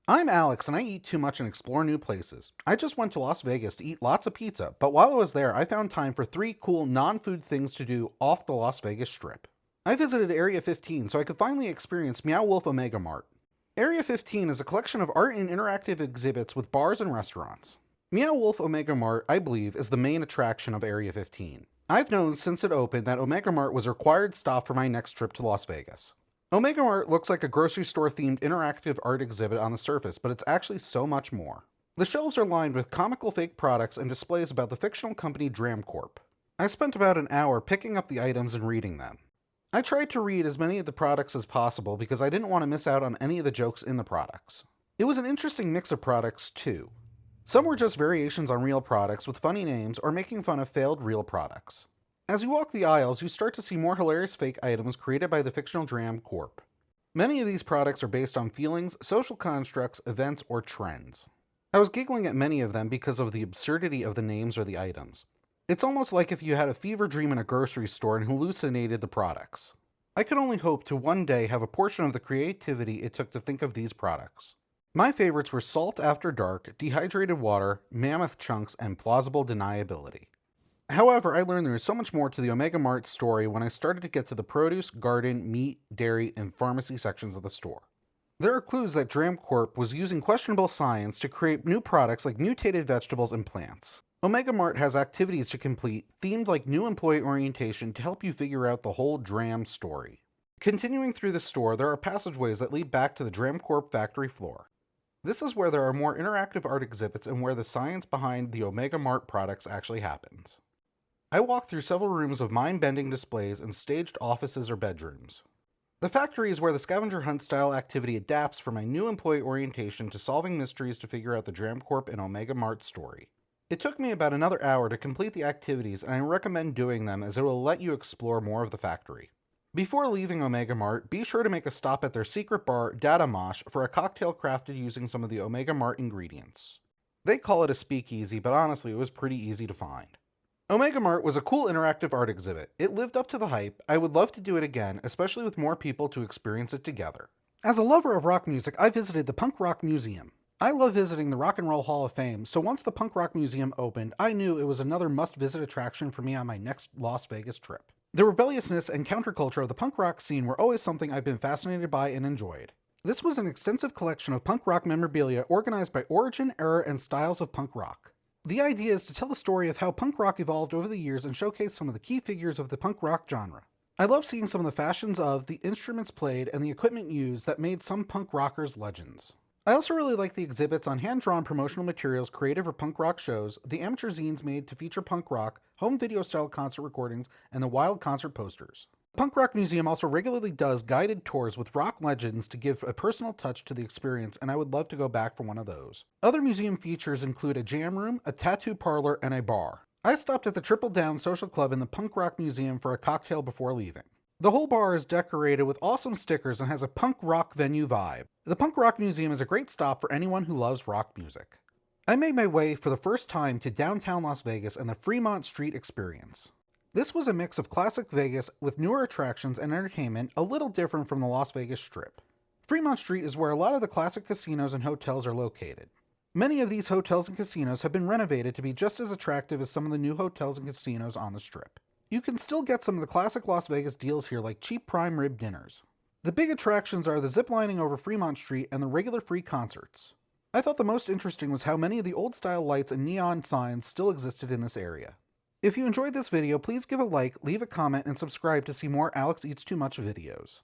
I'm Alex and I eat too much and explore new places. I just went to Las Vegas to eat lots of pizza, but while I was there, I found time for three cool non food things to do off the Las Vegas Strip. I visited Area 15 so I could finally experience Meow Wolf Omega Mart. Area 15 is a collection of art and interactive exhibits with bars and restaurants. Meow Wolf Omega Mart, I believe, is the main attraction of Area 15. I've known since it opened that Omega Mart was a required stop for my next trip to Las Vegas. Omega Mart looks like a grocery store themed interactive art exhibit on the surface, but it's actually so much more. The shelves are lined with comical fake products and displays about the fictional company Dram Corp. I spent about an hour picking up the items and reading them. I tried to read as many of the products as possible because I didn't want to miss out on any of the jokes in the products. It was an interesting mix of products, too. Some were just variations on real products with funny names or making fun of failed real products. As you walk the aisles, you start to see more hilarious fake items created by the fictional Dram Corp. Many of these products are based on feelings, social constructs, events, or trends. I was giggling at many of them because of the absurdity of the names or the items. It's almost like if you had a fever dream in a grocery store and hallucinated the products. I could only hope to one day have a portion of the creativity it took to think of these products. My favorites were Salt After Dark, Dehydrated Water, Mammoth Chunks, and Plausible Deniability. However, I learned there is so much more to the Omega Mart story when I started to get to the produce, garden, meat, dairy, and pharmacy sections of the store. There are clues that Dram Corp was using questionable science to create new products like mutated vegetables and plants. Omega Mart has activities to complete themed like new employee orientation to help you figure out the whole Dram story. Continuing through the store, there are passageways that lead back to the Dram Corp factory floor. This is where there are more interactive art exhibits and where the science behind the Omega Mart products actually happens. I walked through several rooms of mind-bending displays and staged offices or bedrooms. The factory is where the scavenger hunt style activity adapts from my new employee orientation to solving mysteries to figure out the Dram Corp and Omega Mart story. It took me about another hour to complete the activities, and I recommend doing them as it will let you explore more of the factory. Before leaving Omega Mart, be sure to make a stop at their secret bar, Data Mosh, for a cocktail crafted using some of the Omega Mart ingredients. They call it a speakeasy, but honestly, it was pretty easy to find. Omega Mart was a cool interactive art exhibit. It lived up to the hype. I would love to do it again, especially with more people to experience it together. As a lover of rock music, I visited the Punk Rock Museum. I love visiting the Rock and Roll Hall of Fame, so once the Punk Rock Museum opened, I knew it was another must-visit attraction for me on my next Las Vegas trip. The rebelliousness and counterculture of the punk rock scene were always something I've been fascinated by and enjoyed. This was an extensive collection of punk rock memorabilia organized by origin, era, and styles of punk rock. The idea is to tell the story of how punk rock evolved over the years and showcase some of the key figures of the punk rock genre. I love seeing some of the fashions of, the instruments played, and the equipment used that made some punk rockers legends. I also really like the exhibits on hand-drawn promotional materials created for punk rock shows, the amateur zines made to feature punk rock, home video-style concert recordings, and the wild concert posters. The Punk Rock Museum also regularly does guided tours with rock legends to give a personal touch to the experience, and I would love to go back for one of those. Other museum features include a jam room, a tattoo parlor, and a bar. I stopped at the Triple Down Social Club in the Punk Rock Museum for a cocktail before leaving. The whole bar is decorated with awesome stickers and has a punk rock venue vibe. The Punk Rock Museum is a great stop for anyone who loves rock music. I made my way for the first time to downtown Las Vegas and the Fremont Street experience. This was a mix of classic Vegas with newer attractions and entertainment, a little different from the Las Vegas Strip. Fremont Street is where a lot of the classic casinos and hotels are located. Many of these hotels and casinos have been renovated to be just as attractive as some of the new hotels and casinos on the Strip. You can still get some of the classic Las Vegas deals here, like cheap prime rib dinners. The big attractions are the ziplining over Fremont Street and the regular free concerts. I thought the most interesting was how many of the old-style lights and neon signs still existed in this area. If you enjoyed this video, please give a like, leave a comment, and subscribe to see more Alex Eats Too Much videos.